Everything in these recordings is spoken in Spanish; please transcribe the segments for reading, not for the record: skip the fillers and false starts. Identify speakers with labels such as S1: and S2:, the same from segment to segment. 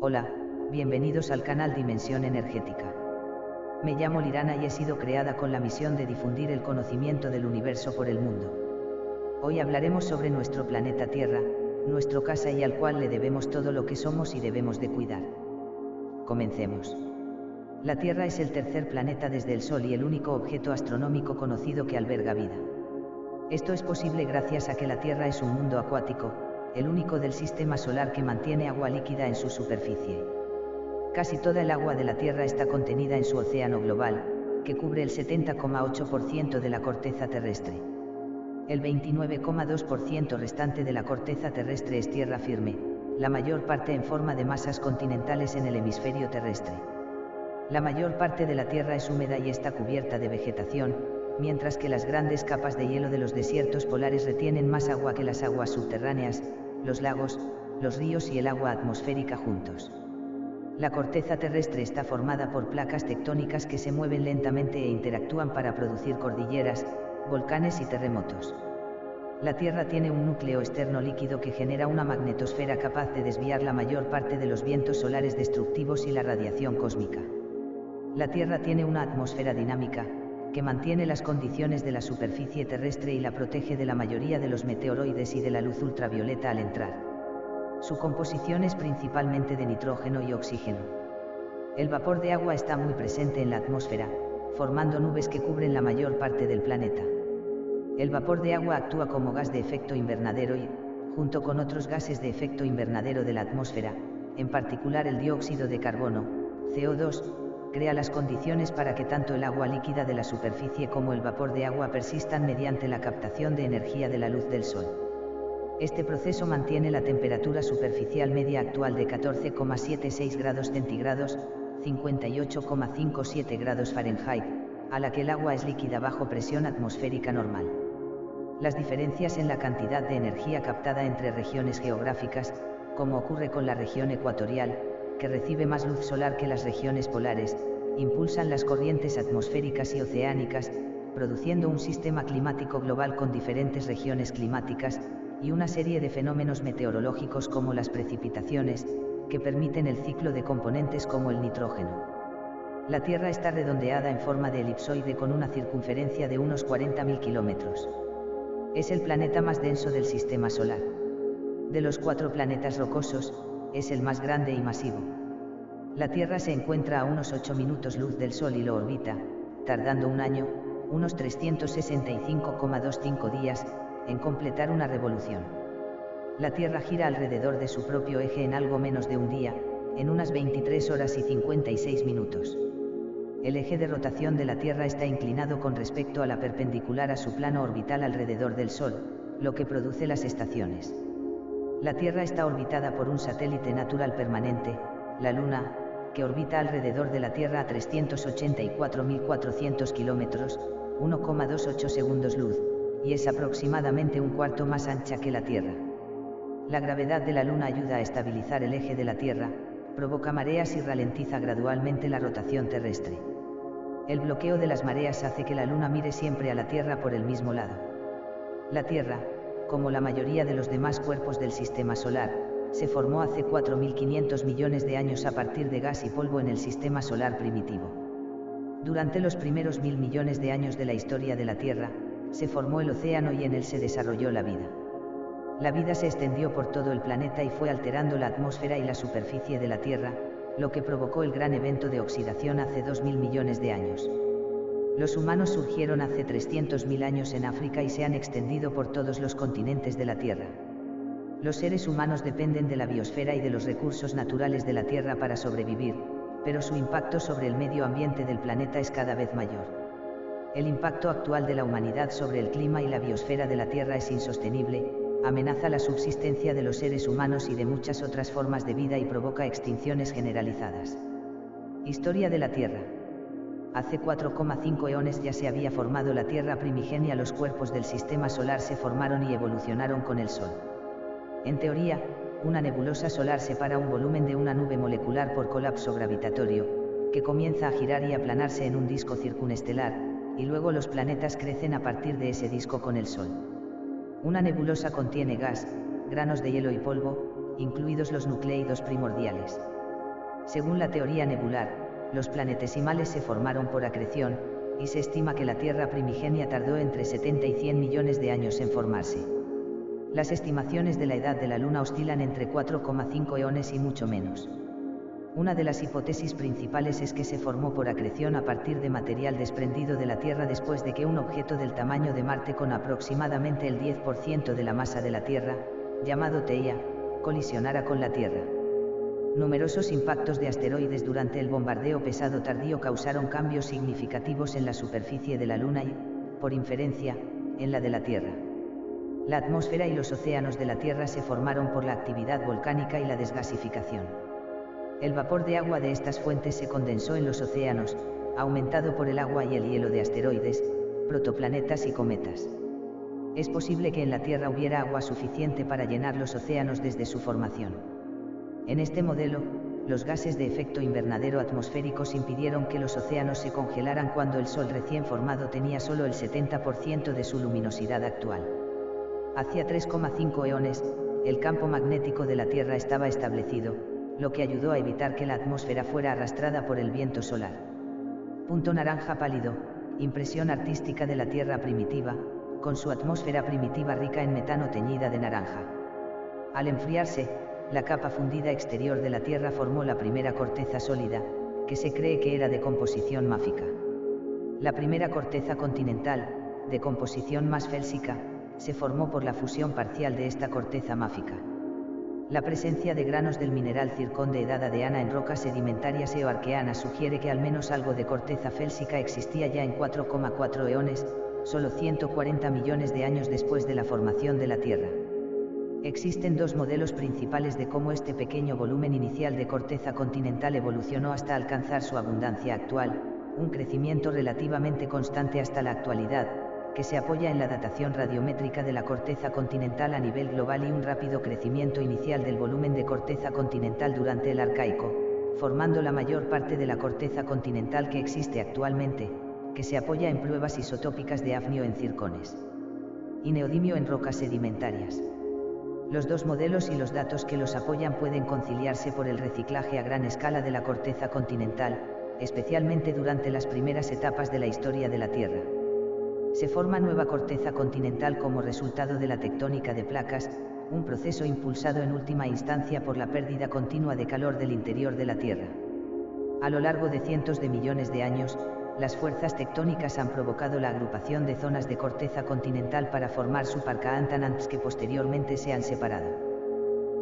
S1: Hola, bienvenidos al canal Dimensión Energética. Me llamo Lirana y he sido creada con la misión de difundir el conocimiento del universo por el mundo. Hoy hablaremos sobre nuestro planeta Tierra, nuestro casa y al cual le debemos todo lo que somos y debemos de cuidar. Comencemos. La Tierra es el tercer planeta desde el Sol y el único objeto astronómico conocido que alberga vida. Esto es posible gracias a que la Tierra es un mundo acuático, el único del sistema solar que mantiene agua líquida en su superficie. Casi toda el agua de la Tierra está contenida en su océano global, que cubre el 70,8% de la corteza terrestre. El 29,2% restante de la corteza terrestre es tierra firme, la mayor parte en forma de masas continentales en el hemisferio terrestre. La mayor parte de la Tierra es húmeda y está cubierta de vegetación, mientras que las grandes capas de hielo de los desiertos polares retienen más agua que las aguas subterráneas, los lagos, los ríos y el agua atmosférica juntos. La corteza terrestre está formada por placas tectónicas que se mueven lentamente e interactúan para producir cordilleras, volcanes y terremotos. La Tierra tiene un núcleo externo líquido que genera una magnetosfera capaz de desviar la mayor parte de los vientos solares destructivos y la radiación cósmica. La Tierra tiene una atmósfera dinámica, que mantiene las condiciones de la superficie terrestre y la protege de la mayoría de los meteoroides y de la luz ultravioleta al entrar. Su composición es principalmente de nitrógeno y oxígeno. El vapor de agua está muy presente en la atmósfera, formando nubes que cubren la mayor parte del planeta. El vapor de agua actúa como gas de efecto invernadero y, junto con otros gases de efecto invernadero de la atmósfera, en particular el dióxido de carbono, CO2, crea las condiciones para que tanto el agua líquida de la superficie como el vapor de agua persistan mediante la captación de energía de la luz del Sol. Este proceso mantiene la temperatura superficial media actual de 14,76 grados centígrados, 58,57 grados Fahrenheit, a la que el agua es líquida bajo presión atmosférica normal. Las diferencias en la cantidad de energía captada entre regiones geográficas, como ocurre con la región ecuatorial, que recibe más luz solar que las regiones polares, impulsan las corrientes atmosféricas y oceánicas, produciendo un sistema climático global con diferentes regiones climáticas, y una serie de fenómenos meteorológicos como las precipitaciones, que permiten el ciclo de componentes como el nitrógeno. La Tierra está redondeada en forma de elipsoide con una circunferencia de unos 40.000 kilómetros. Es el planeta más denso del sistema solar. De los 4 planetas rocosos, es el más grande y masivo. La Tierra se encuentra a unos 8 minutos luz del Sol y lo orbita, tardando un año, unos 365,25 días, en completar una revolución. La Tierra gira alrededor de su propio eje en algo menos de un día, en unas 23 horas y 56 minutos. El eje de rotación de la Tierra está inclinado con respecto a la perpendicular a su plano orbital alrededor del Sol, lo que produce las estaciones. La Tierra está orbitada por un satélite natural permanente, la Luna, que orbita alrededor de la Tierra a 384.400 kilómetros, 1,28 segundos luz, y es aproximadamente un cuarto más ancha que la Tierra. La gravedad de la Luna ayuda a estabilizar el eje de la Tierra, provoca mareas y ralentiza gradualmente la rotación terrestre. El bloqueo de las mareas hace que la Luna mire siempre a la Tierra por el mismo lado. La Tierra, como la mayoría de los demás cuerpos del sistema solar, se formó hace 4.500 millones de años a partir de gas y polvo en el sistema solar primitivo. Durante los primeros 1.000 millones de años de la historia de la Tierra, se formó el océano y en él se desarrolló la vida. La vida se extendió por todo el planeta y fue alterando la atmósfera y la superficie de la Tierra, lo que provocó el gran evento de oxidación hace 2.000 millones de años. Los humanos surgieron hace 300.000 años en África y se han extendido por todos los continentes de la Tierra. Los seres humanos dependen de la biosfera y de los recursos naturales de la Tierra para sobrevivir, pero su impacto sobre el medio ambiente del planeta es cada vez mayor. El impacto actual de la humanidad sobre el clima y la biosfera de la Tierra es insostenible, amenaza la subsistencia de los seres humanos y de muchas otras formas de vida y provoca extinciones generalizadas. Historia de la Tierra. Hace 4,5 eones ya se había formado la Tierra primigenia. Los cuerpos del sistema solar se formaron y evolucionaron con el Sol. En teoría, una nebulosa solar separa un volumen de una nube molecular por colapso gravitatorio, que comienza a girar y aplanarse en un disco circunestelar, y luego los planetas crecen a partir de ese disco con el Sol. Una nebulosa contiene gas, granos de hielo y polvo, incluidos los nucleidos primordiales. Según la teoría nebular, los planetesimales se formaron por acreción, y se estima que la Tierra primigenia tardó entre 70 y 100 millones de años en formarse. Las estimaciones de la edad de la Luna oscilan entre 4,5 eones y mucho menos. Una de las hipótesis principales es que se formó por acreción a partir de material desprendido de la Tierra después de que un objeto del tamaño de Marte con aproximadamente el 10% de la masa de la Tierra, llamado Theia, colisionara con la Tierra. Numerosos impactos de asteroides durante el bombardeo pesado tardío causaron cambios significativos en la superficie de la Luna y, por inferencia, en la de la Tierra. La atmósfera y los océanos de la Tierra se formaron por la actividad volcánica y la desgasificación. El vapor de agua de estas fuentes se condensó en los océanos, aumentado por el agua y el hielo de asteroides, protoplanetas y cometas. Es posible que en la Tierra hubiera agua suficiente para llenar los océanos desde su formación. En este modelo, los gases de efecto invernadero atmosféricos impidieron que los océanos se congelaran cuando el Sol recién formado tenía solo el 70% de su luminosidad actual. Hacía 3,5 eones, el campo magnético de la Tierra estaba establecido, lo que ayudó a evitar que la atmósfera fuera arrastrada por el viento solar. Punto naranja pálido, impresión artística de la Tierra primitiva, con su atmósfera primitiva rica en metano teñida de naranja. Al enfriarse, la capa fundida exterior de la Tierra formó la primera corteza sólida, que se cree que era de composición máfica. La primera corteza continental, de composición más félsica, se formó por la fusión parcial de esta corteza máfica. La presencia de granos del mineral circón de edad adeana en rocas sedimentarias eoarqueanas sugiere que al menos algo de corteza félsica existía ya en 4,4 eones, solo 140 millones de años después de la formación de la Tierra. Existen dos modelos principales de cómo este pequeño volumen inicial de corteza continental evolucionó hasta alcanzar su abundancia actual, un crecimiento relativamente constante hasta la actualidad, que se apoya en la datación radiométrica de la corteza continental a nivel global y un rápido crecimiento inicial del volumen de corteza continental durante el Arcaico, formando la mayor parte de la corteza continental que existe actualmente, que se apoya en pruebas isotópicas de hafnio en circones y neodimio en rocas sedimentarias. Los dos modelos y los datos que los apoyan pueden conciliarse por el reciclaje a gran escala de la corteza continental, especialmente durante las primeras etapas de la historia de la Tierra. Se forma nueva corteza continental como resultado de la tectónica de placas, un proceso impulsado en última instancia por la pérdida continua de calor del interior de la Tierra. A lo largo de cientos de millones de años, las fuerzas tectónicas han provocado la agrupación de zonas de corteza continental para formar supercontinentes que posteriormente se han separado.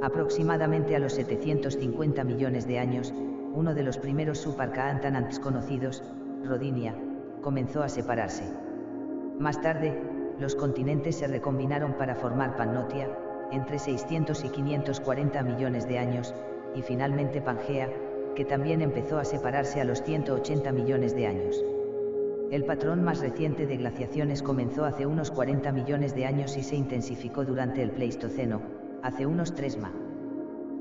S1: Aproximadamente a los 750 millones de años, uno de los primeros supercontinentes conocidos, Rodinia, comenzó a separarse. Más tarde, los continentes se recombinaron para formar Pannotia, entre 600 y 540 millones de años, y finalmente Pangea, que también empezó a separarse a los 180 millones de años. El patrón más reciente de glaciaciones comenzó hace unos 40 millones de años y se intensificó durante el Pleistoceno, hace unos 3 ma.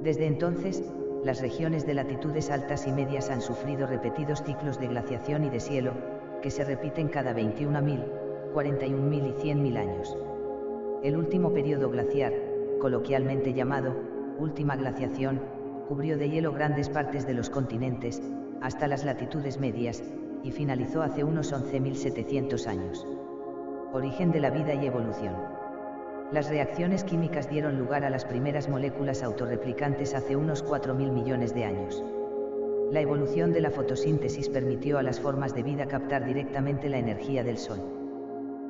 S1: Desde entonces, las regiones de latitudes altas y medias han sufrido repetidos ciclos de glaciación y deshielo, que se repiten cada 21.000, 41.000 y 100.000 años. El último periodo glaciar, coloquialmente llamado última glaciación, cubrió de hielo grandes partes de los continentes, hasta las latitudes medias, y finalizó hace unos 11.700 años. Origen de la vida y evolución. Las reacciones químicas dieron lugar a las primeras moléculas autorreplicantes hace unos 4.000 millones de años. La evolución de la fotosíntesis permitió a las formas de vida captar directamente la energía del Sol.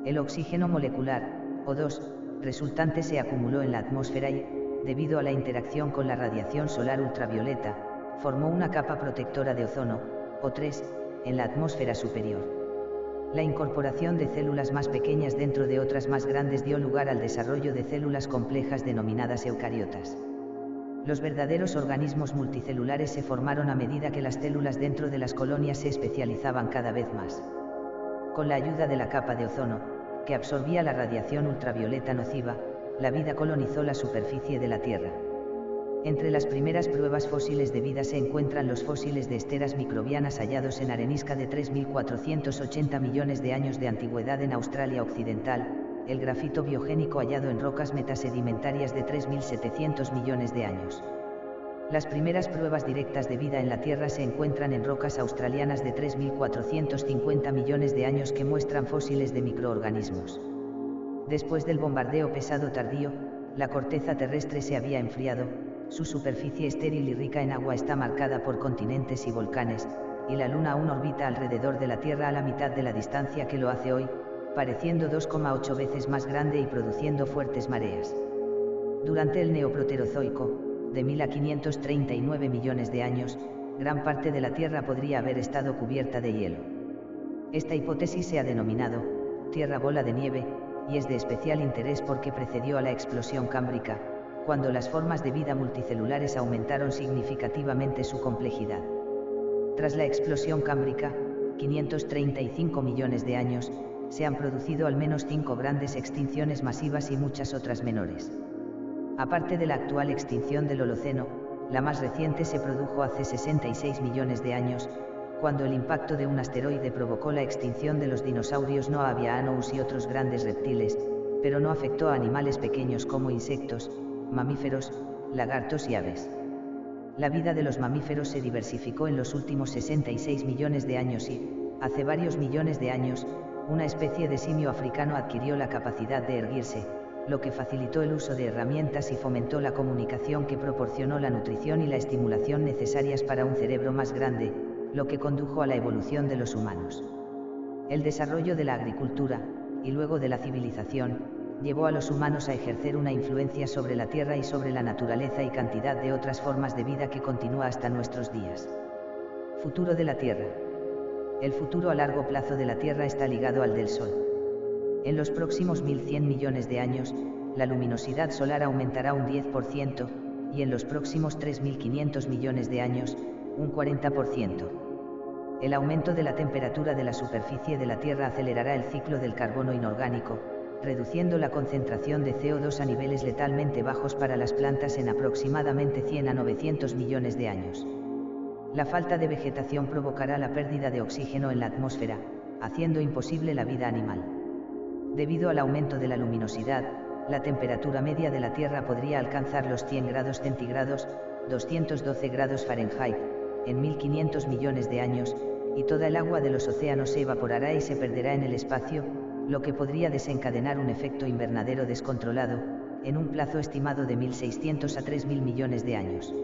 S1: El oxígeno molecular, O2, resultante se acumuló en la atmósfera y, debido a la interacción con la radiación solar ultravioleta, formó una capa protectora de ozono, O3, en la atmósfera superior. La incorporación de células más pequeñas dentro de otras más grandes dio lugar al desarrollo de células complejas denominadas eucariotas. Los verdaderos organismos multicelulares se formaron a medida que las células dentro de las colonias se especializaban cada vez más. Con la ayuda de la capa de ozono, que absorbía la radiación ultravioleta nociva, la vida colonizó la superficie de la Tierra. Entre las primeras pruebas fósiles de vida se encuentran los fósiles de esteras microbianas hallados en arenisca de 3.480 millones de años de antigüedad en Australia Occidental, el grafito biogénico hallado en rocas metasedimentarias de 3.700 millones de años. Las primeras pruebas directas de vida en la Tierra se encuentran en rocas australianas de 3.450 millones de años que muestran fósiles de microorganismos. Después del bombardeo pesado tardío, la corteza terrestre se había enfriado, su superficie estéril y rica en agua está marcada por continentes y volcanes, y la Luna aún orbita alrededor de la Tierra a la mitad de la distancia que lo hace hoy, pareciendo 2,8 veces más grande y produciendo fuertes mareas. Durante el Neoproterozoico, de 1000 a 539 millones de años, gran parte de la Tierra podría haber estado cubierta de hielo. Esta hipótesis se ha denominado Tierra bola de nieve, y es de especial interés porque precedió a la explosión cámbrica, cuando las formas de vida multicelulares aumentaron significativamente su complejidad. Tras la explosión cámbrica, 535 millones de años, se han producido al menos 5 grandes extinciones masivas y muchas otras menores. Aparte de la actual extinción del Holoceno, la más reciente se produjo hace 66 millones de años, cuando el impacto de un asteroide provocó la extinción de los dinosaurios Noaviaanous y otros grandes reptiles, pero no afectó a animales pequeños como insectos, mamíferos, lagartos y aves. La vida de los mamíferos se diversificó en los últimos 66 millones de años y, hace varios millones de años, una especie de simio africano adquirió la capacidad de erguirse, lo que facilitó el uso de herramientas y fomentó la comunicación que proporcionó la nutrición y la estimulación necesarias para un cerebro más grande, lo que condujo a la evolución de los humanos. El desarrollo de la agricultura, y luego de la civilización, llevó a los humanos a ejercer una influencia sobre la Tierra y sobre la naturaleza y cantidad de otras formas de vida que continúa hasta nuestros días. Futuro de la Tierra. El futuro a largo plazo de la Tierra está ligado al del Sol. En los próximos 1100 millones de años, la luminosidad solar aumentará un 10%, y en los próximos 3500 millones de años, un 40%. El aumento de la temperatura de la superficie de la Tierra acelerará el ciclo del carbono inorgánico, reduciendo la concentración de CO2 a niveles letalmente bajos para las plantas en aproximadamente 100 a 900 millones de años. La falta de vegetación provocará la pérdida de oxígeno en la atmósfera, haciendo imposible la vida animal. Debido al aumento de la luminosidad, la temperatura media de la Tierra podría alcanzar los 100 grados centígrados, 212 grados Fahrenheit, en 1500 millones de años, y toda el agua de los océanos se evaporará y se perderá en el espacio, lo que podría desencadenar un efecto invernadero descontrolado, en un plazo estimado de 1600 a 3000 millones de años.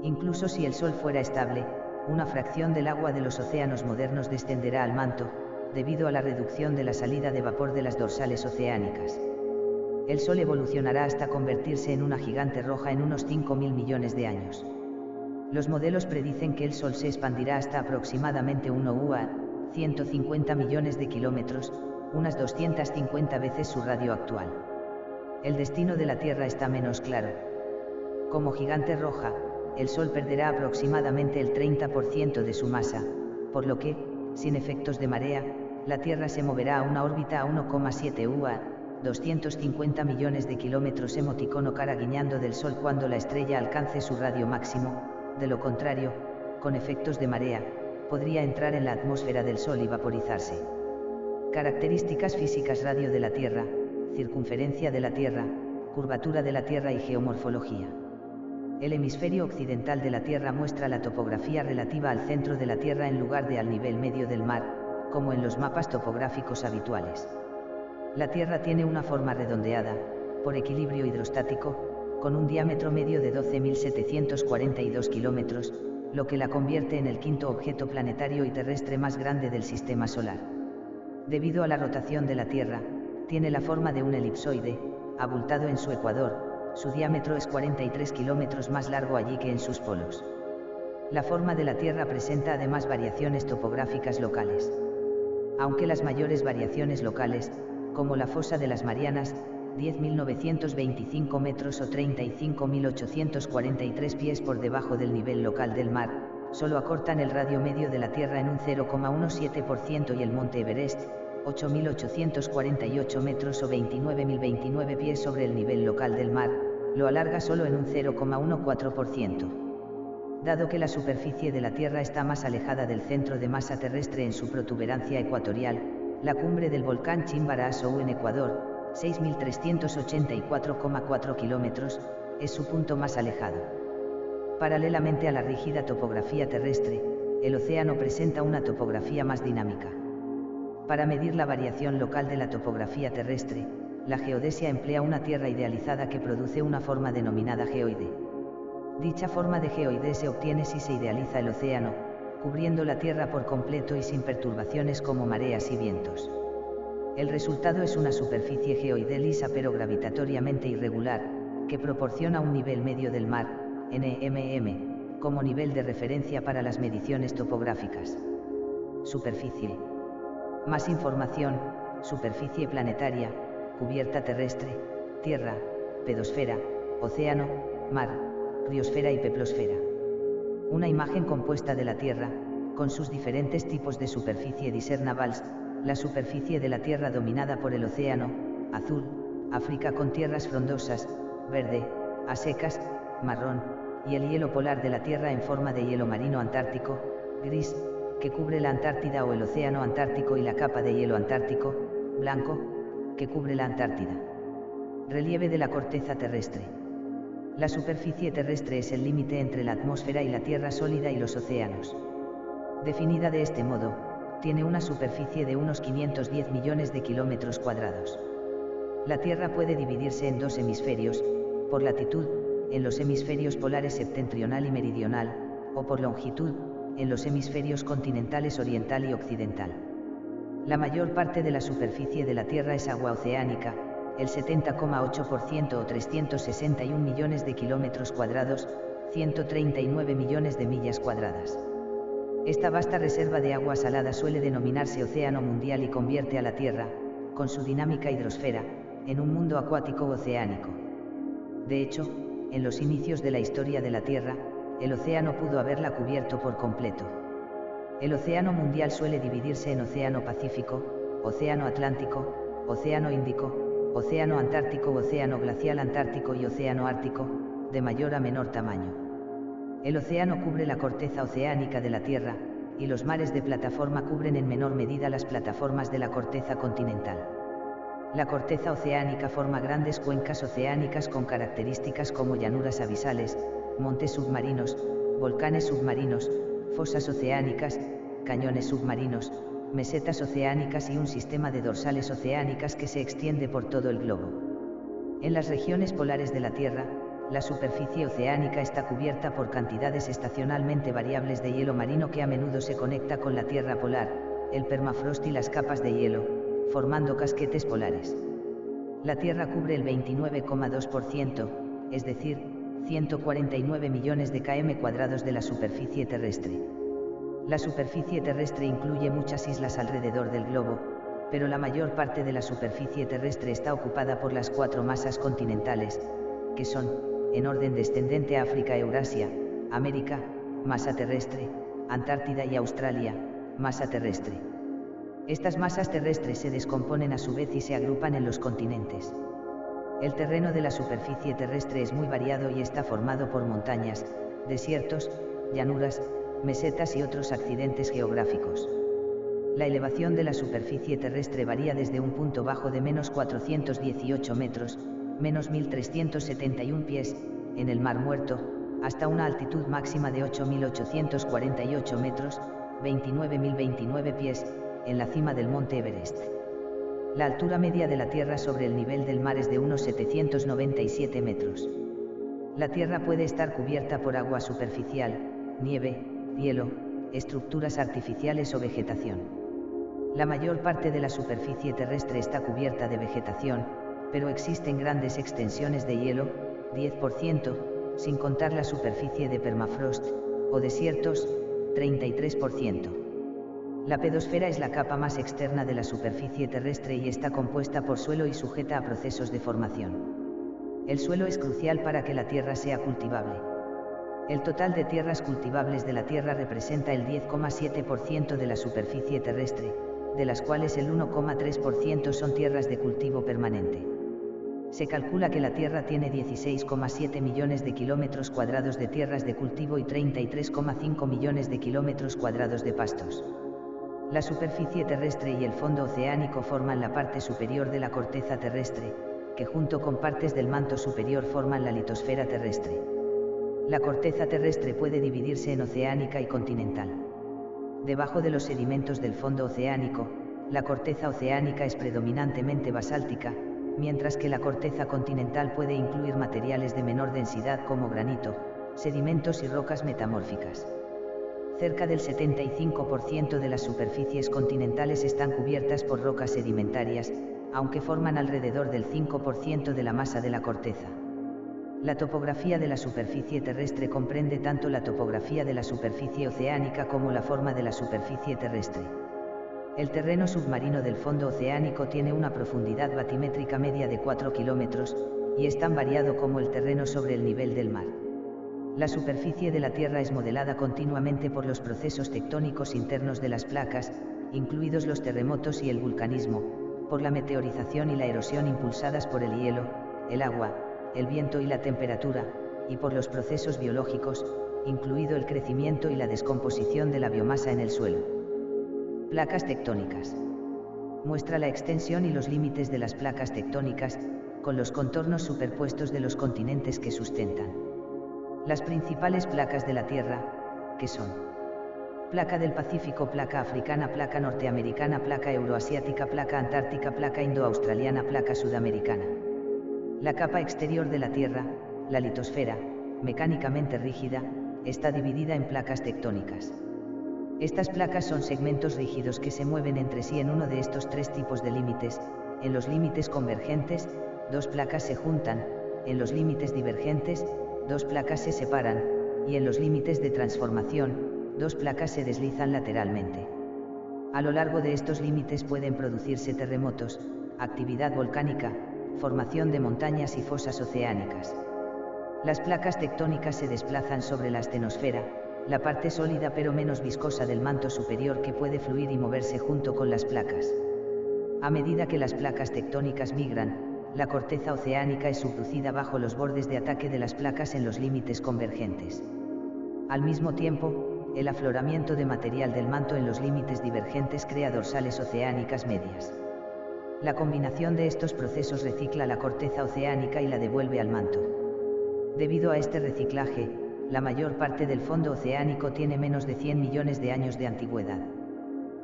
S1: Incluso si el Sol fuera estable, una fracción del agua de los océanos modernos descenderá al manto, debido a la reducción de la salida de vapor de las dorsales oceánicas. El Sol evolucionará hasta convertirse en una gigante roja en unos 5.000 millones de años. Los modelos predicen que el Sol se expandirá hasta aproximadamente 150 millones de kilómetros, unas 250 veces su radio actual. El destino de la Tierra está menos claro. Como gigante roja, el Sol perderá aproximadamente el 30% de su masa, por lo que, sin efectos de marea, la Tierra se moverá a una órbita a 1,7 250 millones de kilómetros emoticono cara guiñando del Sol cuando la estrella alcance su radio máximo. De lo contrario, con efectos de marea, podría entrar en la atmósfera del Sol y vaporizarse. Características físicas: radio de la Tierra, circunferencia de la Tierra, curvatura de la Tierra y geomorfología. El hemisferio occidental de la Tierra muestra la topografía relativa al centro de la Tierra en lugar de al nivel medio del mar, como en los mapas topográficos habituales. La Tierra tiene una forma redondeada, por equilibrio hidrostático, con un diámetro medio de 12.742 kilómetros, lo que la convierte en el quinto objeto planetario y terrestre más grande del sistema solar. Debido a la rotación de la Tierra, tiene la forma de un elipsoide, abultado en su ecuador. Su diámetro es 43 kilómetros más largo allí que en sus polos. La forma de la Tierra presenta además variaciones topográficas locales. Aunque las mayores variaciones locales, como la fosa de las Marianas, 10.925 metros o 35.843 pies por debajo del nivel local del mar, solo acortan el radio medio de la Tierra en un 0,17% y el monte Everest, 8.848 metros o 29.029 pies sobre el nivel local del mar, lo alarga solo en un 0,14%. Dado que la superficie de la Tierra está más alejada del centro de masa terrestre en su protuberancia ecuatorial, la cumbre del volcán Chimborazo en Ecuador, 6.384,4 kilómetros, es su punto más alejado. Paralelamente a la rígida topografía terrestre, el océano presenta una topografía más dinámica. Para medir la variación local de la topografía terrestre, la geodesia emplea una tierra idealizada que produce una forma denominada geoide. Dicha forma de geoide se obtiene si se idealiza el océano, cubriendo la Tierra por completo y sin perturbaciones como mareas y vientos. El resultado es una superficie geoide lisa pero gravitatoriamente irregular, que proporciona un nivel medio del mar, NMM, como nivel de referencia para las mediciones topográficas. Superficie. Más información: superficie planetaria, cubierta terrestre, tierra, pedosfera, océano, mar, criosfera y peplosfera. Una imagen compuesta de la Tierra, con sus diferentes tipos de superficie discernables: la superficie de la Tierra dominada por el océano, azul, África con tierras frondosas, verde, a secas, marrón, y el hielo polar de la Tierra en forma de hielo marino antártico, gris, que cubre la Antártida o el océano Antártico, y la capa de hielo antártico, blanco, que cubre la Antártida. Relieve de la corteza terrestre. La superficie terrestre es el límite entre la atmósfera y la Tierra sólida y los océanos. Definida de este modo, tiene una superficie de unos 510 millones de kilómetros cuadrados. La Tierra puede dividirse en dos hemisferios, por latitud, en los hemisferios polares septentrional y meridional, o por longitud, en los hemisferios continentales oriental y occidental. La mayor parte de la superficie de la Tierra es agua oceánica, el 70,8% o 361 millones de kilómetros cuadrados, 139 millones de millas cuadradas. Esta vasta reserva de agua salada suele denominarse océano mundial y convierte a la Tierra, con su dinámica hidrosfera, en un mundo acuático oceánico. De hecho, en los inicios de la historia de la Tierra, el océano pudo haberla cubierto por completo. El océano mundial suele dividirse en océano Pacífico, océano Atlántico, océano Índico, océano Antártico, océano glacial antártico y océano Ártico, de mayor a menor tamaño. El océano cubre la corteza oceánica de la Tierra, y los mares de plataforma cubren en menor medida las plataformas de la corteza continental. La corteza oceánica forma grandes cuencas oceánicas con características como llanuras abisales, montes submarinos, volcanes submarinos, fosas oceánicas, cañones submarinos, mesetas oceánicas y un sistema de dorsales oceánicas que se extiende por todo el globo. En las regiones polares de la Tierra, la superficie oceánica está cubierta por cantidades estacionalmente variables de hielo marino que a menudo se conecta con la tierra polar, el permafrost y las capas de hielo, formando casquetes polares. La Tierra cubre el 29,2%, es decir, 149 millones de km² de la superficie terrestre. La superficie terrestre incluye muchas islas alrededor del globo, pero la mayor parte de la superficie terrestre está ocupada por las cuatro masas continentales, que son, en orden descendente, África, Eurasia, América, masa terrestre, Antártida y Australia, masa terrestre. Estas masas terrestres se descomponen a su vez y se agrupan en los continentes. El terreno de la superficie terrestre es muy variado y está formado por montañas, desiertos, llanuras, mesetas y otros accidentes geográficos. La elevación de la superficie terrestre varía desde un punto bajo de menos 418 metros, menos 1371 pies, en el Mar Muerto, hasta una altitud máxima de 8848 metros, 29029 pies, en la cima del monte Everest. La altura media de la Tierra sobre el nivel del mar es de unos 797 metros. La Tierra puede estar cubierta por agua superficial, nieve, hielo, estructuras artificiales o vegetación. La mayor parte de la superficie terrestre está cubierta de vegetación, pero existen grandes extensiones de hielo, 10%, sin contar la superficie de permafrost, o desiertos, 33%. La pedosfera es la capa más externa de la superficie terrestre y está compuesta por suelo y sujeta a procesos de formación. El suelo es crucial para que la Tierra sea cultivable. El total de tierras cultivables de la Tierra representa el 10,7% de la superficie terrestre, de las cuales el 1,3% son tierras de cultivo permanente. Se calcula que la Tierra tiene 16,7 millones de kilómetros cuadrados de tierras de cultivo y 33,5 millones de kilómetros cuadrados de pastos. La superficie terrestre y el fondo oceánico forman la parte superior de la corteza terrestre, que junto con partes del manto superior forman la litosfera terrestre. La corteza terrestre puede dividirse en oceánica y continental. Debajo de los sedimentos del fondo oceánico, la corteza oceánica es predominantemente basáltica, mientras que la corteza continental puede incluir materiales de menor densidad como granito, sedimentos y rocas metamórficas. Cerca del 75% de las superficies continentales están cubiertas por rocas sedimentarias, aunque forman alrededor del 5% de la masa de la corteza. La topografía de la superficie terrestre comprende tanto la topografía de la superficie oceánica como la forma de la superficie terrestre. El terreno submarino del fondo oceánico tiene una profundidad batimétrica media de 4 kilómetros, y es tan variado como el terreno sobre el nivel del mar. La superficie de la Tierra es modelada continuamente por los procesos tectónicos internos de las placas, incluidos los terremotos y el vulcanismo, por la meteorización y la erosión impulsadas por el hielo, el agua, el viento y la temperatura, y por los procesos biológicos, incluido el crecimiento y la descomposición de la biomasa en el suelo. Placas tectónicas. Muestra la extensión y los límites de las placas tectónicas, con los contornos superpuestos de los continentes que sustentan. Las principales placas de la Tierra, que son: placa del Pacífico, placa africana, placa norteamericana, placa euroasiática, placa antártica, placa indoaustraliana, placa sudamericana. La capa exterior de la Tierra, la litosfera, mecánicamente rígida, está dividida en placas tectónicas. Estas placas son segmentos rígidos que se mueven entre sí en uno de estos tres tipos de límites. En los límites convergentes, dos placas se juntan; en los límites divergentes, dos placas se separan; y en los límites de transformación, dos placas se deslizan lateralmente. A lo largo de estos límites pueden producirse terremotos, actividad volcánica, formación de montañas y fosas oceánicas. Las placas tectónicas se desplazan sobre la astenosfera, la parte sólida pero menos viscosa del manto superior que puede fluir y moverse junto con las placas. A medida que las placas tectónicas migran, la corteza oceánica es subducida bajo los bordes de ataque de las placas en los límites convergentes. Al mismo tiempo, el afloramiento de material del manto en los límites divergentes crea dorsales oceánicas medias. La combinación de estos procesos recicla la corteza oceánica y la devuelve al manto. Debido a este reciclaje, la mayor parte del fondo oceánico tiene menos de 100 millones de años de antigüedad.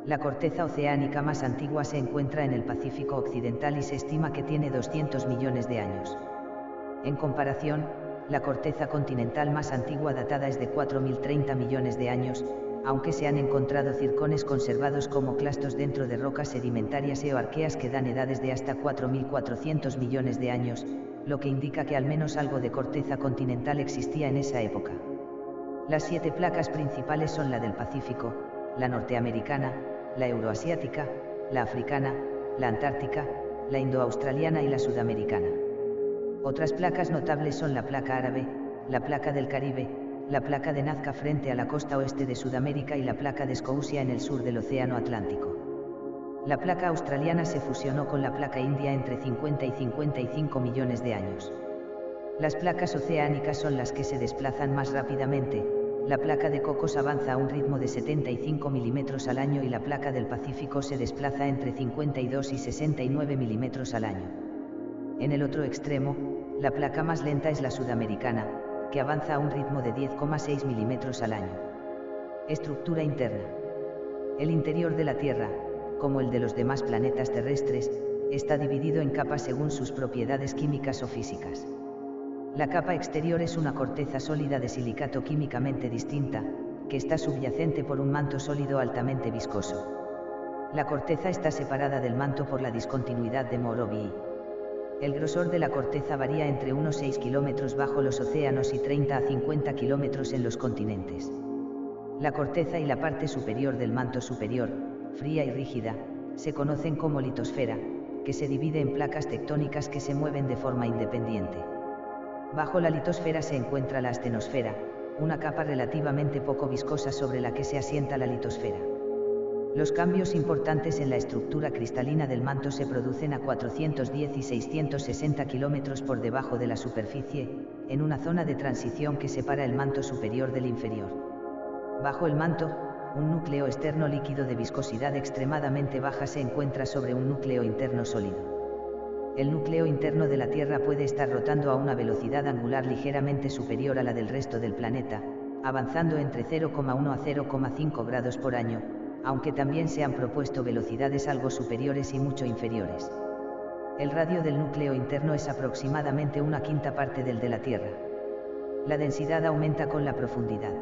S1: La corteza oceánica más antigua se encuentra en el Pacífico Occidental y se estima que tiene 200 millones de años. En comparación, la corteza continental más antigua datada es de 4.030 millones de años, aunque se han encontrado circones conservados como clastos dentro de rocas sedimentarias eoarqueas que dan edades de hasta 4.400 millones de años, lo que indica que al menos algo de corteza continental existía en esa época. Las 7 placas principales son la del Pacífico, la norteamericana, la euroasiática, la africana, la antártica, la indoaustraliana y la sudamericana. Otras placas notables son la placa árabe, la placa del Caribe, la placa de Nazca frente a la costa oeste de Sudamérica y la placa de Scotia en el sur del Océano Atlántico. La placa australiana se fusionó con la placa india entre 50 y 55 millones de años. Las placas oceánicas son las que se desplazan más rápidamente. La placa de Cocos avanza a un ritmo de 75 milímetros al año y la placa del Pacífico se desplaza entre 52 y 69 milímetros al año. En el otro extremo, la placa más lenta es la sudamericana, que avanza a un ritmo de 10,6 milímetros al año. Estructura interna. El interior de la Tierra, como el de los demás planetas terrestres, está dividido en capas según sus propiedades químicas o físicas. La capa exterior es una corteza sólida de silicato químicamente distinta, que está subyacente por un manto sólido altamente viscoso. La corteza está separada del manto por la discontinuidad de Moore-Obii. El grosor de la corteza varía entre unos 6 kilómetros bajo los océanos y 30 a 50 kilómetros en los continentes. La corteza y la parte superior del manto superior, fría y rígida, se conocen como litosfera, que se divide en placas tectónicas que se mueven de forma independiente. Bajo la litosfera se encuentra la astenosfera, una capa relativamente poco viscosa sobre la que se asienta la litosfera. Los cambios importantes en la estructura cristalina del manto se producen a 410 y 660 kilómetros por debajo de la superficie, en una zona de transición que separa el manto superior del inferior. Bajo el manto, un núcleo externo líquido de viscosidad extremadamente baja se encuentra sobre un núcleo interno sólido. El núcleo interno de la Tierra puede estar rotando a una velocidad angular ligeramente superior a la del resto del planeta, avanzando entre 0,1 a 0,5 grados por año, aunque también se han propuesto velocidades algo superiores y mucho inferiores. El radio del núcleo interno es aproximadamente una quinta parte del de la Tierra. La densidad aumenta con la profundidad.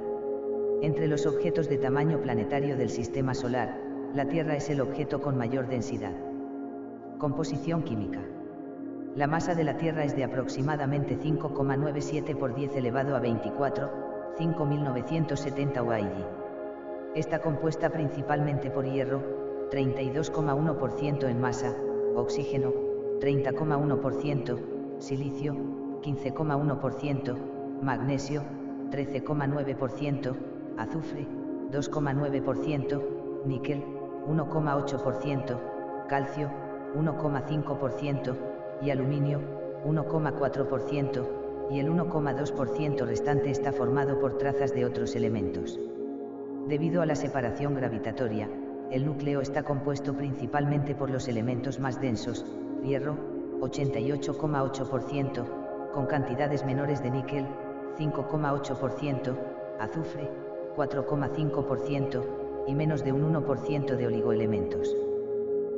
S1: Entre los objetos de tamaño planetario del Sistema Solar, la Tierra es el objeto con mayor densidad. Composición química. La masa de la Tierra es de aproximadamente 5,97 por 10 elevado a 24, 5.970 UAY. Está compuesta principalmente por hierro, 32,1% en masa, oxígeno, 30,1%, silicio, 15,1%, magnesio, 13,9%, azufre, 2,9%, níquel, 1,8%, calcio, 1,5%, y aluminio, 1,4%, y el 1,2% restante está formado por trazas de otros elementos. Debido a la separación gravitatoria, el núcleo está compuesto principalmente por los elementos más densos, hierro, 88,8%, con cantidades menores de níquel, 5,8%, azufre, 4,5%, y menos de un 1% de oligoelementos.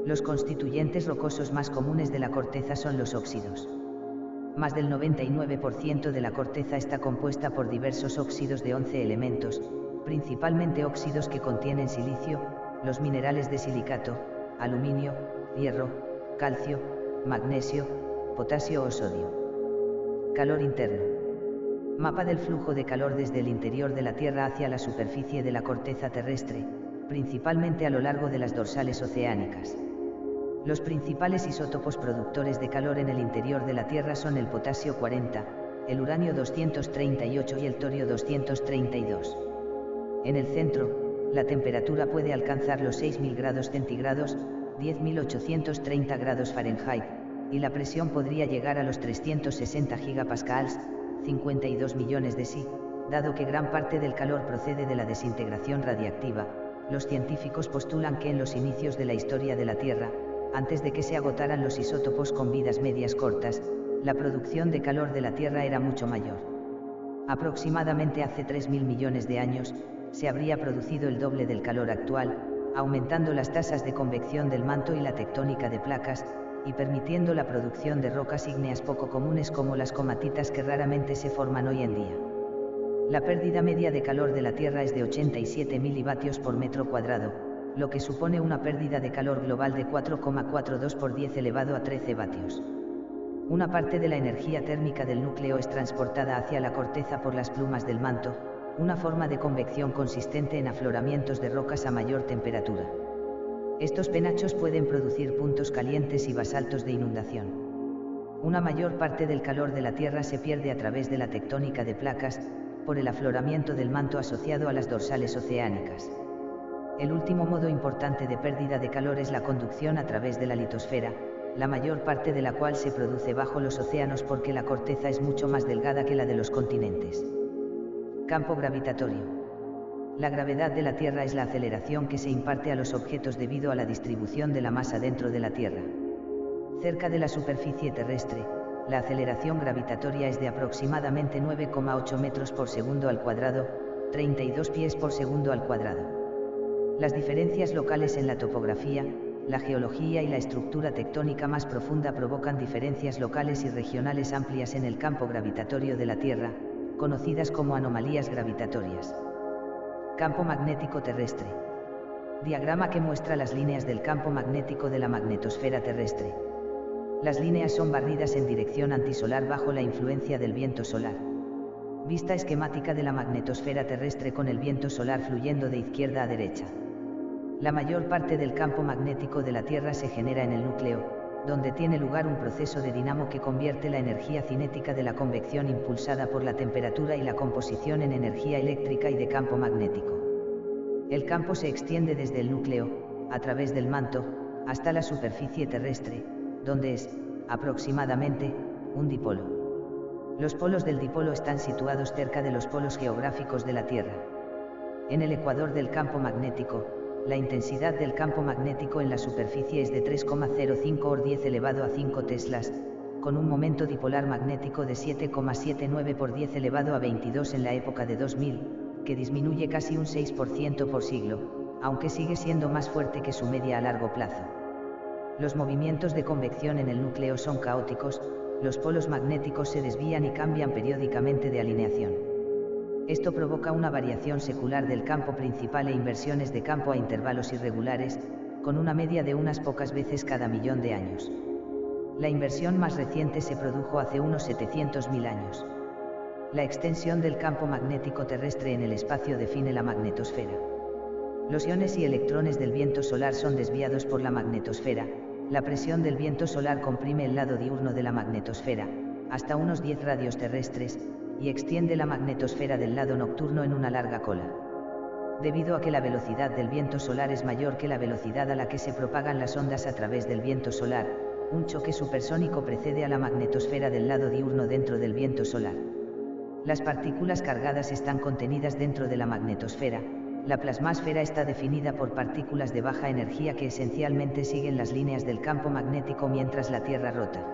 S1: Los constituyentes rocosos más comunes de la corteza son los óxidos. Más del 99% de la corteza está compuesta por diversos óxidos de 11 elementos, principalmente óxidos que contienen silicio, los minerales de silicato, aluminio, hierro, calcio, magnesio, potasio o sodio. Calor interno. Mapa del flujo de calor desde el interior de la Tierra hacia la superficie de la corteza terrestre, principalmente a lo largo de las dorsales oceánicas. Los principales isótopos productores de calor en el interior de la Tierra son el potasio 40, el uranio 238 y el torio 232. En el centro, la temperatura puede alcanzar los 6.000 grados centígrados, 10.830 grados Fahrenheit, y la presión podría llegar a los 360 gigapascals, 52 millones de Si, dado que gran parte del calor procede de la desintegración radiactiva. Los científicos postulan que en los inicios de la historia de la Tierra, antes de que se agotaran los isótopos con vidas medias cortas, la producción de calor de la Tierra era mucho mayor. Aproximadamente hace 3.000 millones de años, se habría producido el doble del calor actual, aumentando las tasas de convección del manto y la tectónica de placas, y permitiendo la producción de rocas ígneas poco comunes como las comatitas que raramente se forman hoy en día. La pérdida media de calor de la Tierra es de 87 milivatios por metro cuadrado, lo que supone una pérdida de calor global de 4,42 por 10 elevado a 13 vatios. Una parte de la energía térmica del núcleo es transportada hacia la corteza por las plumas del manto, una forma de convección consistente en afloramientos de rocas a mayor temperatura. Estos penachos pueden producir puntos calientes y basaltos de inundación. Una mayor parte del calor de la Tierra se pierde a través de la tectónica de placas, por el afloramiento del manto asociado a las dorsales oceánicas. El último modo importante de pérdida de calor es la conducción a través de la litosfera, la mayor parte de la cual se produce bajo los océanos porque la corteza es mucho más delgada que la de los continentes. Campo gravitatorio. La gravedad de la Tierra es la aceleración que se imparte a los objetos debido a la distribución de la masa dentro de la Tierra. Cerca de la superficie terrestre, la aceleración gravitatoria es de aproximadamente 9,8 metros por segundo al cuadrado, 32 pies por segundo al cuadrado. Las diferencias locales en la topografía, la geología y la estructura tectónica más profunda provocan diferencias locales y regionales amplias en el campo gravitatorio de la Tierra, conocidas como anomalías gravitatorias. Campo magnético terrestre. Diagrama que muestra las líneas del campo magnético de la magnetosfera terrestre. Las líneas son barridas en dirección antisolar bajo la influencia del viento solar. Vista esquemática de la magnetosfera terrestre con el viento solar fluyendo de izquierda a derecha. La mayor parte del campo magnético de la Tierra se genera en el núcleo, donde tiene lugar un proceso de dinamo que convierte la energía cinética de la convección impulsada por la temperatura y la composición en energía eléctrica y de campo magnético. El campo se extiende desde el núcleo, a través del manto, hasta la superficie terrestre, donde es, aproximadamente, un dipolo. Los polos del dipolo están situados cerca de los polos geográficos de la Tierra. En el ecuador del campo magnético, la intensidad del campo magnético en la superficie es de 3,05 por 10 elevado a 5 teslas, con un momento dipolar magnético de 7,79 por 10 elevado a 22 en la época de 2000, que disminuye casi un 6% por siglo, aunque sigue siendo más fuerte que su media a largo plazo. Los movimientos de convección en el núcleo son caóticos, los polos magnéticos se desvían y cambian periódicamente de alineación. Esto provoca una variación secular del campo principal e inversiones de campo a intervalos irregulares, con una media de unas pocas veces cada millón de años. La inversión más reciente se produjo hace unos 700.000 años. La extensión del campo magnético terrestre en el espacio define la magnetosfera. Los iones y electrones del viento solar son desviados por la magnetosfera. La presión del viento solar comprime el lado diurno de la magnetosfera, hasta unos 10 radios terrestres, y extiende la magnetosfera del lado nocturno en una larga cola. Debido a que la velocidad del viento solar es mayor que la velocidad a la que se propagan las ondas a través del viento solar, un choque supersónico precede a la magnetosfera del lado diurno dentro del viento solar. Las partículas cargadas están contenidas dentro de la magnetosfera. La plasmásfera está definida por partículas de baja energía que esencialmente siguen las líneas del campo magnético mientras la Tierra rota.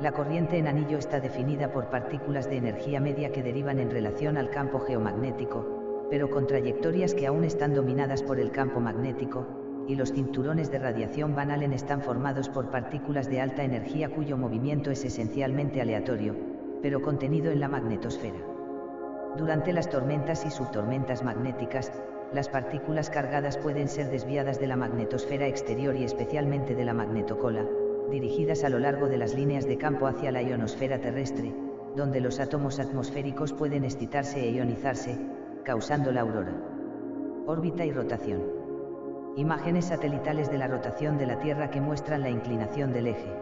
S1: La corriente en anillo está definida por partículas de energía media que derivan en relación al campo geomagnético, pero con trayectorias que aún están dominadas por el campo magnético, y los cinturones de radiación Van Allen están formados por partículas de alta energía cuyo movimiento es esencialmente aleatorio, pero contenido en la magnetosfera. Durante las tormentas y subtormentas magnéticas, las partículas cargadas pueden ser desviadas de la magnetosfera exterior y especialmente de la magnetocola, dirigidas a lo largo de las líneas de campo hacia la ionosfera terrestre, donde los átomos atmosféricos pueden excitarse e ionizarse, causando la aurora. Órbita y rotación. Imágenes satelitales de la rotación de la Tierra que muestran la inclinación del eje.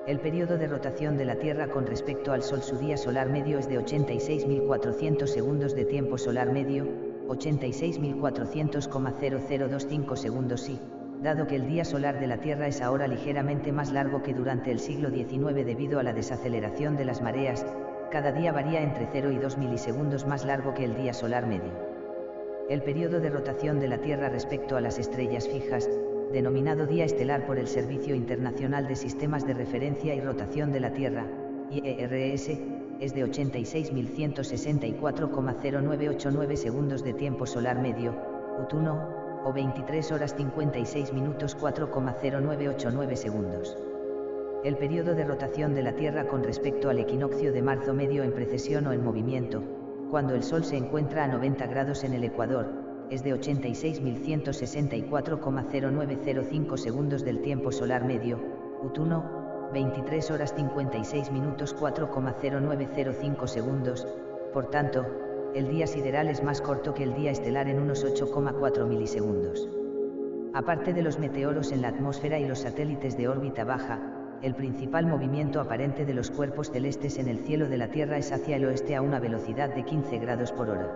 S1: El periodo de rotación de la Tierra con respecto al Sol, su día solar medio es de 86.400 segundos de tiempo solar medio, 86.400,0025 segundos y, dado que el día solar de la Tierra es ahora ligeramente más largo que durante el siglo XIX debido a la desaceleración de las mareas, cada día varía entre 0 y 2 milisegundos más largo que el día solar medio. El periodo de rotación de la Tierra respecto a las estrellas fijas, denominado Día Estelar por el Servicio Internacional de Sistemas de Referencia y Rotación de la Tierra, IERS, es de 86.164,0989 segundos de tiempo solar medio, UT1, o 23 horas 56 minutos 4,0989 segundos. El periodo de rotación de la Tierra con respecto al equinoccio de marzo medio en precesión o en movimiento, cuando el Sol se encuentra a 90 grados en el ecuador, es de 86.164,0905 segundos del tiempo solar medio, UT1, 23 horas 56 minutos 4,0905 segundos, por tanto, el día sideral es más corto que el día estelar en unos 8,4 milisegundos. Aparte de los meteoros en la atmósfera y los satélites de órbita baja, el principal movimiento aparente de los cuerpos celestes en el cielo de la Tierra es hacia el oeste a una velocidad de 15 grados por hora.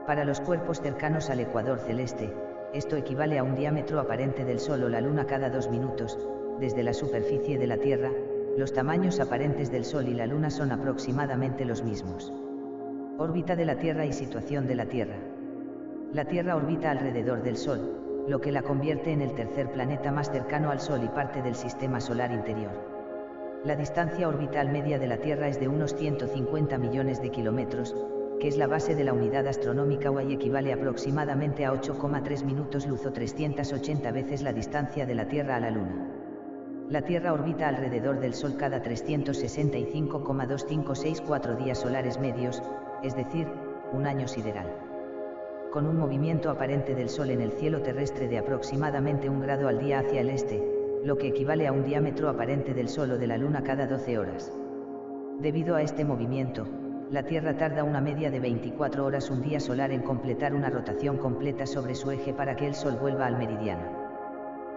S1: Para los cuerpos cercanos al ecuador celeste, esto equivale a un diámetro aparente del Sol o la Luna cada 2 minutos, desde la superficie de la Tierra. Los tamaños aparentes del Sol y la Luna son aproximadamente los mismos. Órbita de la Tierra y situación de la Tierra. La Tierra orbita alrededor del Sol, lo que la convierte en el tercer planeta más cercano al Sol y parte del sistema solar interior. La distancia orbital media de la Tierra es de unos 150 millones de kilómetros, que es la base de la unidad astronómica y equivale aproximadamente a 8,3 minutos luz o 380 veces la distancia de la Tierra a la Luna. La Tierra orbita alrededor del Sol cada 365,2564 días solares medios, es decir, un año sideral. Con un movimiento aparente del Sol en el cielo terrestre de aproximadamente 1 grado al día hacia el este, lo que equivale a un diámetro aparente del Sol o de la Luna cada 12 horas. Debido a este movimiento, la Tierra tarda una media de 24 horas un día solar en completar una rotación completa sobre su eje para que el Sol vuelva al meridiano.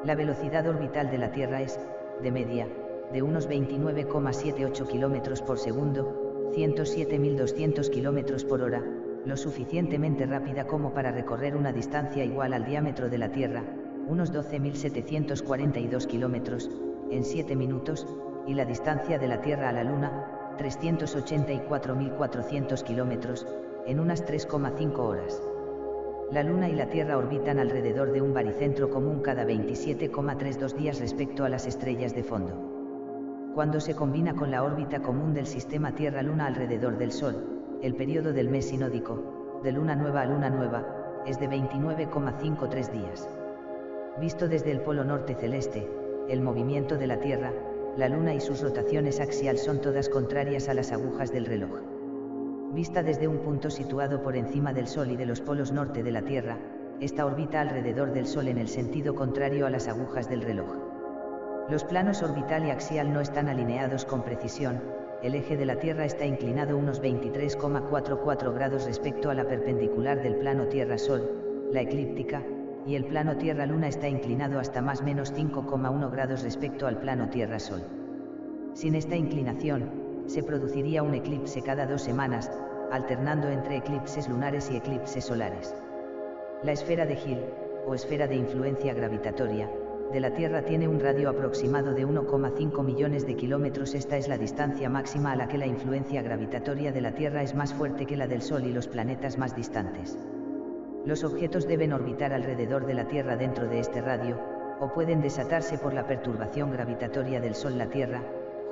S1: La velocidad orbital de la Tierra es, de media, de unos 29,78 km por segundo, 107.200 km por hora, lo suficientemente rápida como para recorrer una distancia igual al diámetro de la Tierra, unos 12.742 km, en 7 minutos, y la distancia de la Tierra a la Luna, 384.400 km, en unas 3,5 horas. La Luna y la Tierra orbitan alrededor de un baricentro común cada 27,32 días respecto a las estrellas de fondo. Cuando se combina con la órbita común del sistema Tierra-Luna alrededor del Sol, el periodo del mes sinódico, de luna nueva a luna nueva, es de 29,53 días. Visto desde el polo norte celeste, el movimiento de la Tierra, la Luna y sus rotaciones axial son todas contrarias a las agujas del reloj. Vista desde un punto situado por encima del Sol y de los polos norte de la Tierra, esta orbita alrededor del Sol en el sentido contrario a las agujas del reloj. Los planos orbital y axial no están alineados con precisión, el eje de la Tierra está inclinado unos 23,44 grados respecto a la perpendicular del plano Tierra-Sol, la eclíptica, y el plano Tierra-Luna está inclinado hasta más menos 5,1 grados respecto al plano Tierra-Sol. Sin esta inclinación, se produciría un eclipse cada 2 semanas, alternando entre eclipses lunares y eclipses solares. La esfera de Hill, o esfera de influencia gravitatoria, de la Tierra tiene un radio aproximado de 1,5 millones de kilómetros. Esta es la distancia máxima a la que la influencia gravitatoria de la Tierra es más fuerte que la del Sol y los planetas más distantes. Los objetos deben orbitar alrededor de la Tierra dentro de este radio, o pueden desatarse por la perturbación gravitatoria del Sol. La Tierra,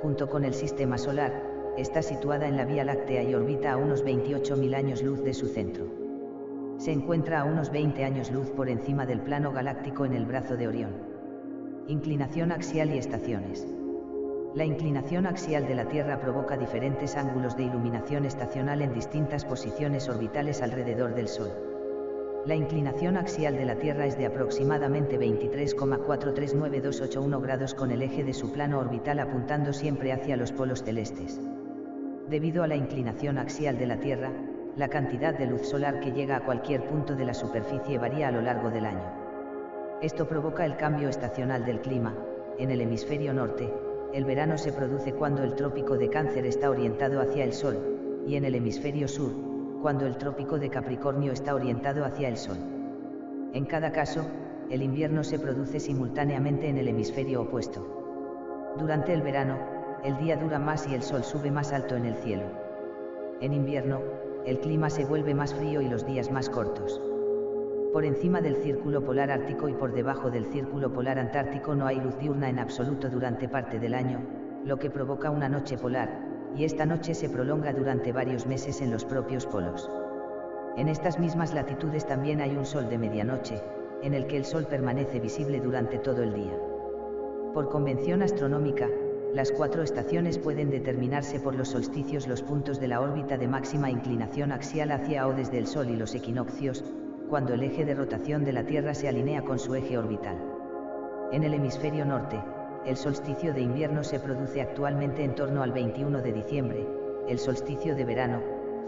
S1: junto con el Sistema Solar, está situada en la Vía Láctea y orbita a unos 28.000 años luz de su centro. Se encuentra a unos 20 años luz por encima del plano galáctico en el brazo de Orión. Inclinación axial y estaciones. La inclinación axial de la Tierra provoca diferentes ángulos de iluminación estacional en distintas posiciones orbitales alrededor del Sol. La inclinación axial de la Tierra es de aproximadamente 23,439281 grados con el eje de su plano orbital apuntando siempre hacia los polos celestes. Debido a la inclinación axial de la Tierra, la cantidad de luz solar que llega a cualquier punto de la superficie varía a lo largo del año. Esto provoca el cambio estacional del clima. En el hemisferio norte, el verano se produce cuando el trópico de Cáncer está orientado hacia el Sol, y en el hemisferio sur, cuando el trópico de Capricornio está orientado hacia el Sol. En cada caso, el invierno se produce simultáneamente en el hemisferio opuesto. Durante el verano, el día dura más y el Sol sube más alto en el cielo. En invierno, el clima se vuelve más frío y los días más cortos. Por encima del círculo polar ártico y por debajo del círculo polar antártico no hay luz diurna en absoluto durante parte del año, lo que provoca una noche polar, y esta noche se prolonga durante varios meses en los propios polos. En estas mismas latitudes también hay un sol de medianoche, en el que el Sol permanece visible durante todo el día. Por convención astronómica, las 4 estaciones pueden determinarse por los solsticios, los puntos de la órbita de máxima inclinación axial hacia o desde el Sol, y los equinoccios, cuando el eje de rotación de la Tierra se alinea con su eje orbital. En el hemisferio norte, el solsticio de invierno se produce actualmente en torno al 21 de diciembre, el solsticio de verano,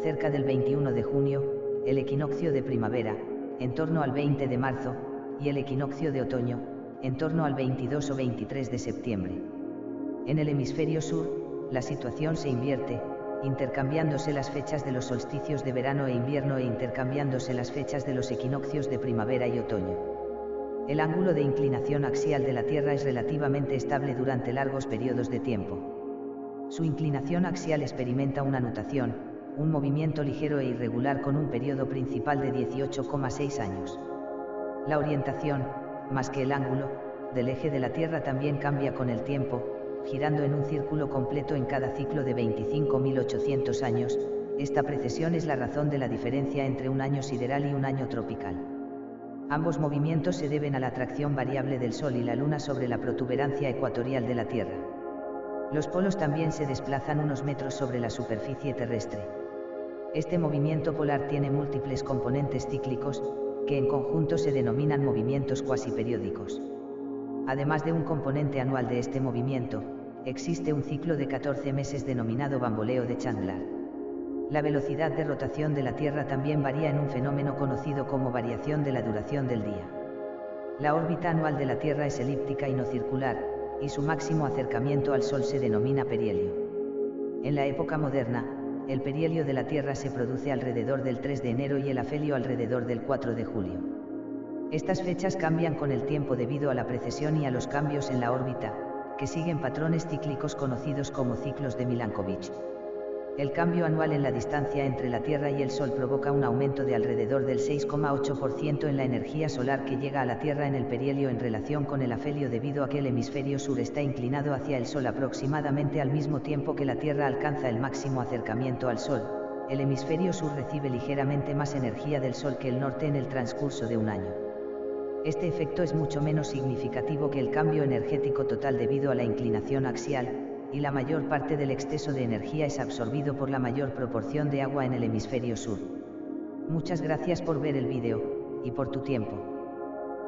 S1: cerca del 21 de junio, el equinoccio de primavera, en torno al 20 de marzo, y el equinoccio de otoño, en torno al 22 o 23 de septiembre. En el hemisferio sur, la situación se invierte, intercambiándose las fechas de los solsticios de verano e invierno e intercambiándose las fechas de los equinoccios de primavera y otoño. El ángulo de inclinación axial de la Tierra es relativamente estable durante largos periodos de tiempo. Su inclinación axial experimenta una nutación, un movimiento ligero e irregular con un periodo principal de 18,6 años. La orientación, más que el ángulo, del eje de la Tierra también cambia con el tiempo, girando en un círculo completo en cada ciclo de 25.800 años. Esta precesión es la razón de la diferencia entre un año sideral y un año tropical. Ambos movimientos se deben a la atracción variable del Sol y la Luna sobre la protuberancia ecuatorial de la Tierra. Los polos también se desplazan unos metros sobre la superficie terrestre. Este movimiento polar tiene múltiples componentes cíclicos, que en conjunto se denominan movimientos cuasiperiódicos. Además de un componente anual de este movimiento, existe un ciclo de 14 meses denominado bamboleo de Chandler. La velocidad de rotación de la Tierra también varía en un fenómeno conocido como variación de la duración del día. La órbita anual de la Tierra es elíptica y no circular, y su máximo acercamiento al Sol se denomina perihelio. En la época moderna, el perihelio de la Tierra se produce alrededor del 3 de enero y el afelio alrededor del 4 de julio. Estas fechas cambian con el tiempo debido a la precesión y a los cambios en la órbita, que siguen patrones cíclicos conocidos como ciclos de Milankovitch. El cambio anual en la distancia entre la Tierra y el Sol provoca un aumento de alrededor del 6,8% en la energía solar que llega a la Tierra en el perihelio en relación con el afelio, debido a que el hemisferio sur está inclinado hacia el Sol aproximadamente al mismo tiempo que la Tierra alcanza el máximo acercamiento al Sol. El hemisferio sur recibe ligeramente más energía del Sol que el norte en el transcurso de un año. Este efecto es mucho menos significativo que el cambio energético total debido a la inclinación axial, y la mayor parte del exceso de energía es absorbido por la mayor proporción de agua en el hemisferio sur. Muchas gracias por ver el vídeo, y por tu tiempo.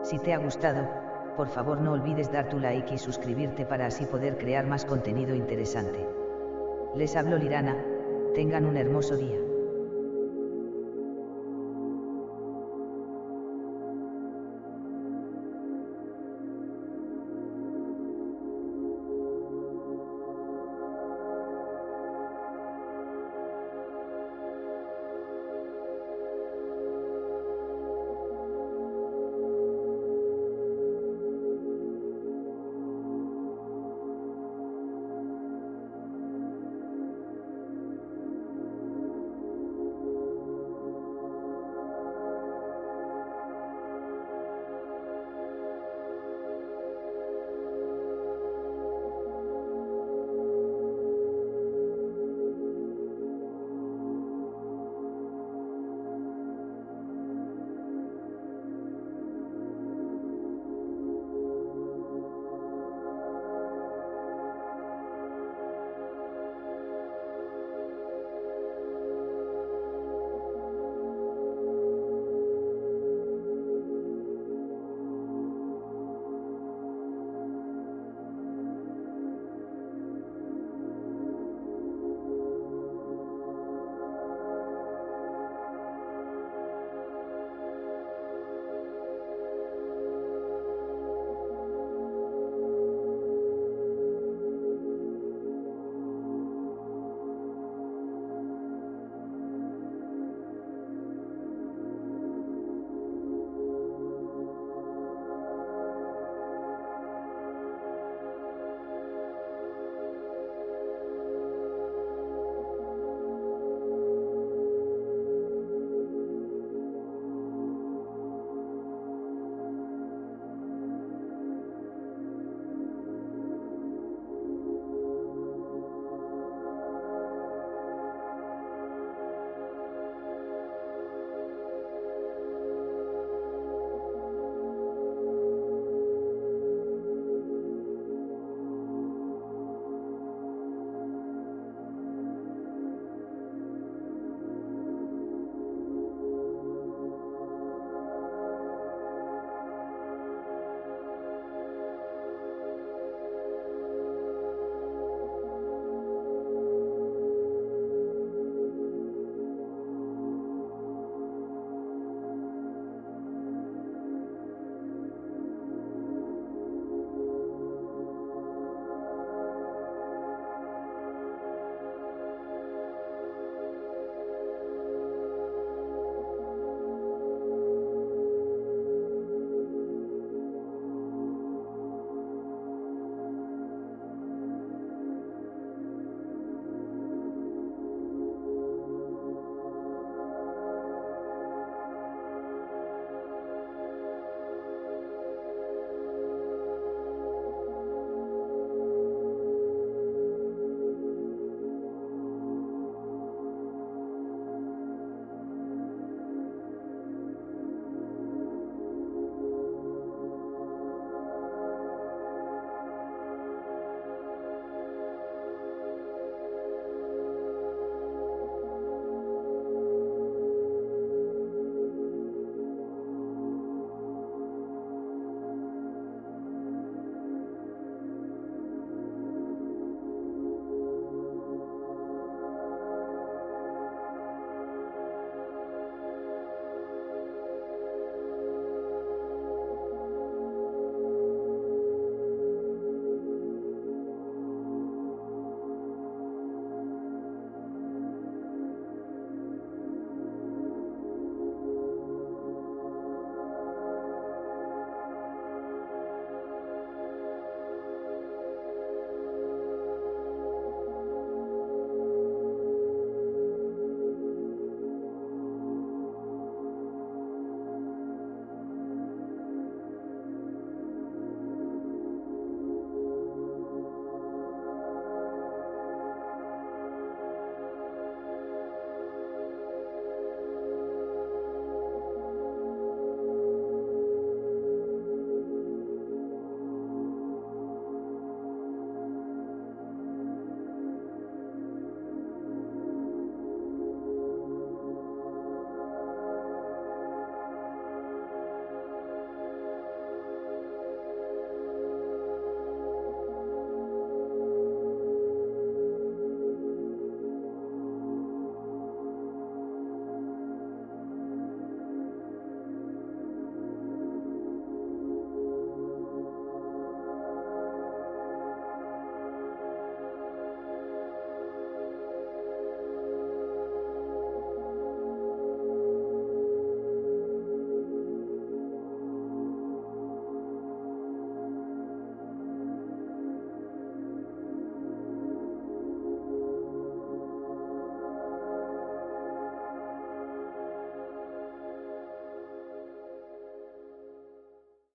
S1: Si te ha gustado, por favor no olvides dar tu like y suscribirte para así poder crear más contenido interesante. Les hablo Lirana, tengan un hermoso día.